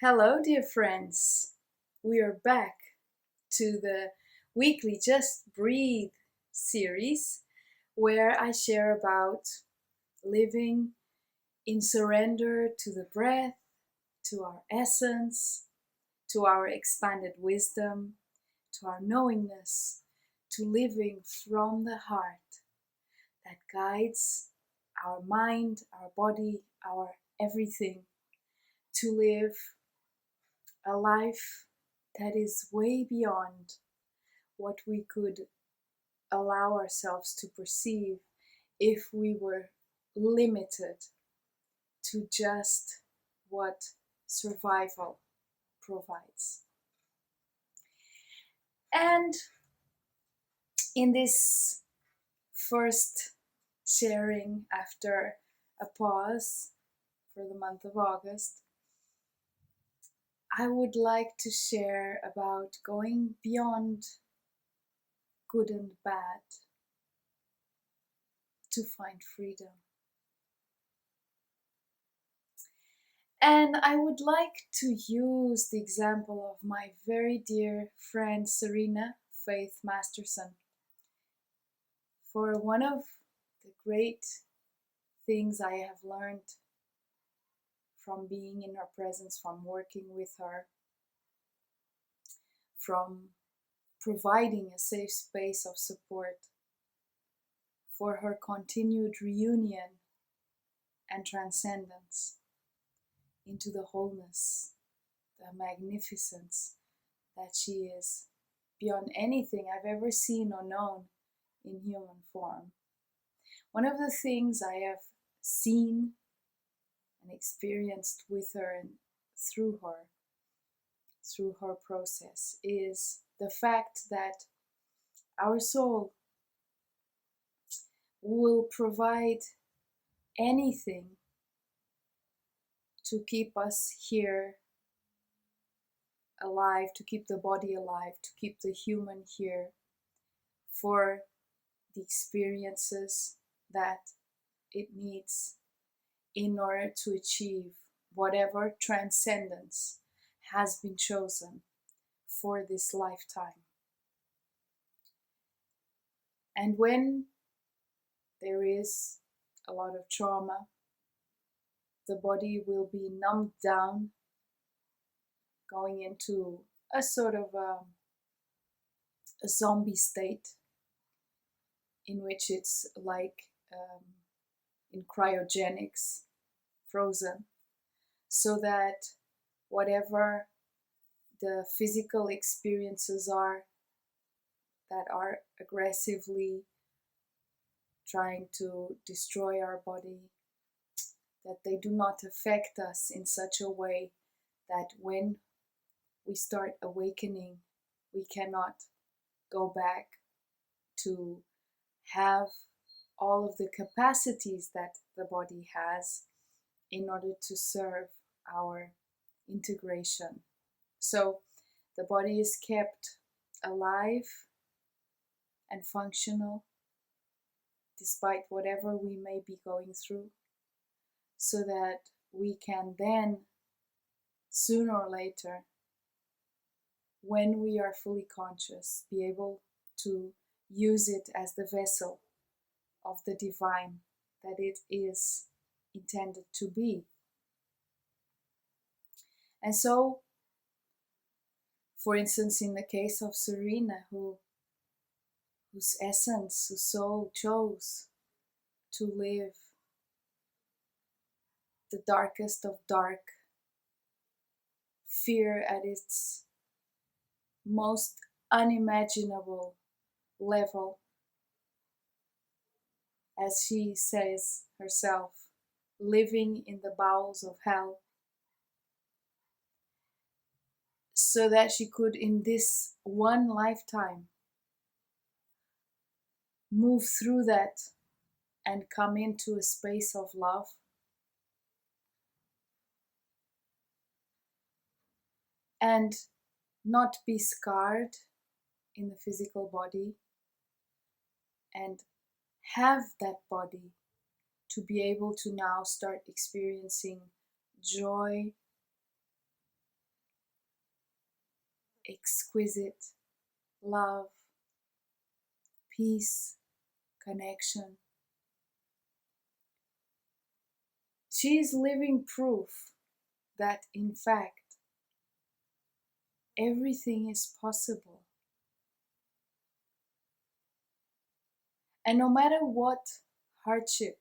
Hello, dear friends. We are back to the weekly Just Breathe series where I share about living in surrender to the breath, to our essence, to our expanded wisdom, to our knowingness, to living from the heart that guides our mind, our body, our everything to live a life that is way beyond what we could allow ourselves to perceive if we were limited to just what survival provides. And in this first sharing after a pause for the month of August, I would like to share about going beyond good and bad to find freedom. And I would like to use the example of my very dear friend Serena-Faith Masterson. For one of the great things I have learned from being in her presence, from working with her, from providing a safe space of support for her continued reunion and transcendence into the wholeness, the magnificence that she is beyond anything I've ever seen or known in human form. One of the things I have seen and experienced with her and through her process, is the fact that our soul will provide anything to keep us here alive, to keep the body alive, to keep the human here for the experiences that it needs in order to achieve whatever transcendence has been chosen for this lifetime. And when there is a lot of trauma, the body will be numbed down, going into a sort of a zombie state in which it's like in cryogenics, frozen, so that whatever the physical experiences are that are aggressively trying to destroy our body, that they do not affect us in such a way that when we start awakening, we cannot go back to have all of the capacities that the body has in order to serve our integration. So the body is kept alive and functional despite whatever we may be going through, so that we can then, sooner or later, when we are fully conscious, be able to use it as the vessel of the divine that it is intended to be. And so, for instance, in the case of Serena, whose essence, whose soul chose to live the darkest of dark, fear at its most unimaginable level, as she says herself, living in the bowels of hell, so that she could, in this one lifetime, move through that and come into a space of love. And not be scarred in the physical body, and have that body to be able to now start experiencing joy exquisite love, peace, connection. She is living proof that in fact everything is possible. And no matter what hardship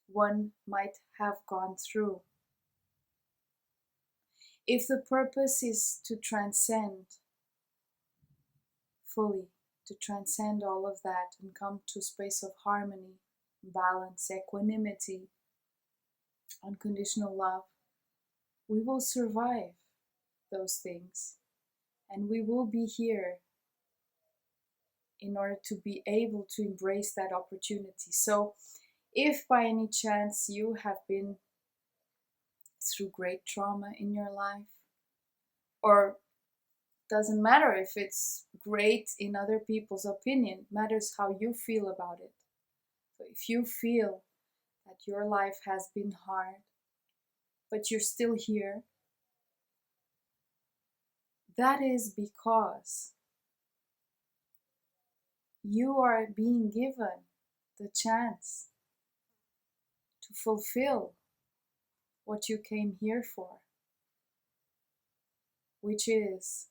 one might have gone through, if the purpose is to transcend fully, to transcend all of that and come to a space of harmony, balance, equanimity, unconditional love, we will survive those things and we will be here in order to be able to embrace that opportunity. So if by any chance you have been through great trauma in your life, or doesn't matter if it's great in other people's opinion, matters how you feel about it. So if you feel that your life has been hard, but you're still here, that is because you are being given the chance to fulfill what you came here for, which is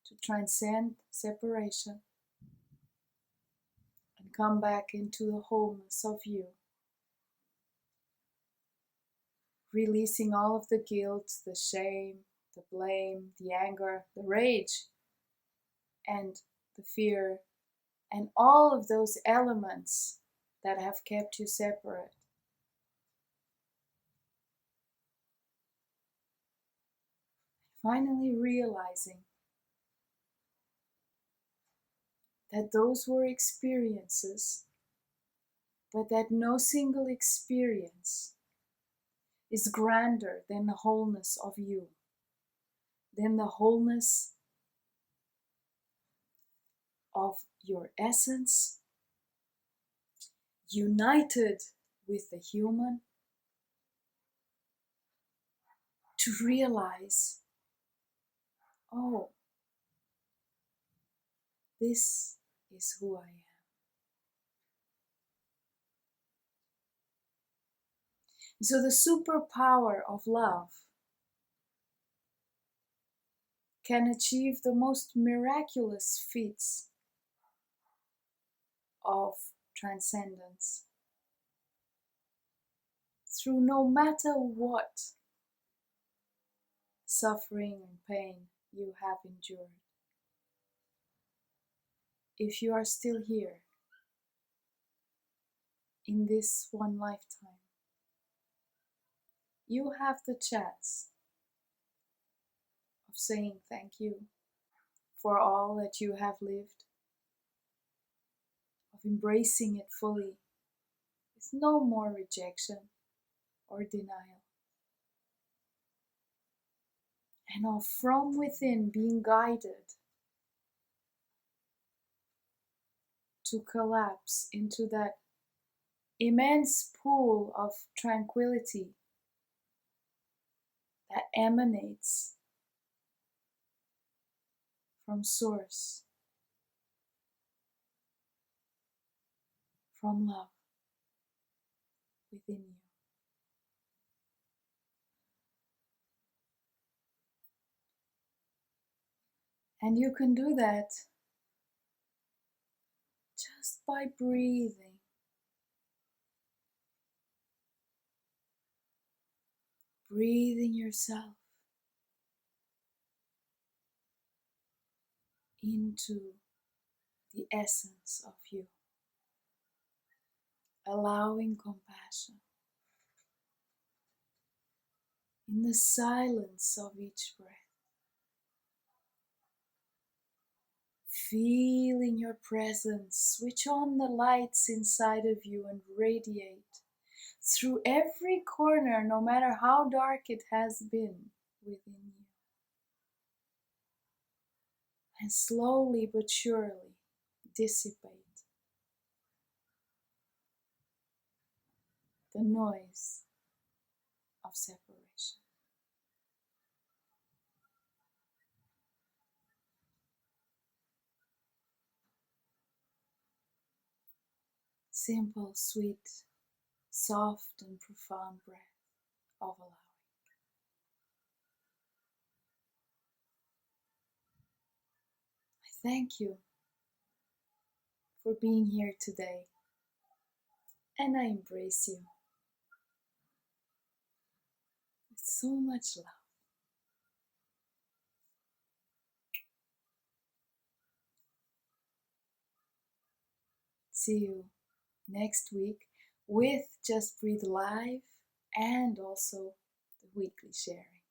to transcend separation and come back into the wholeness of you, releasing all of the guilt, the shame, the blame, the anger, the rage, and the fear, and all of those elements that have kept you separate. Finally realizing that those were experiences, but that no single experience is grander than the wholeness of you, than the wholeness of your essence, united with the human, to realize, oh, this is who I am. So the superpower of love can achieve the most miraculous feats of transcendence through no matter what suffering and pain you have endured. If you are still here in this one lifetime, you have the chance of saying thank you for all that you have lived, of embracing it fully with no more rejection or denial, and of from within being guided to collapse into that immense pool of tranquility that emanates from Source, from love within you. And you can do that just by breathing. Breathing yourself into the essence of you. Allowing compassion in the silence of each breath. Feeling your presence, switch on the lights inside of you and radiate through every corner, no matter how dark it has been within you. And slowly but surely dissipate the noise of separation. Simple, sweet, soft and profound breath of allowing. I thank you for being here today, and I embrace you with so much love. See you next week with Just Breathe Live and also the weekly sharing.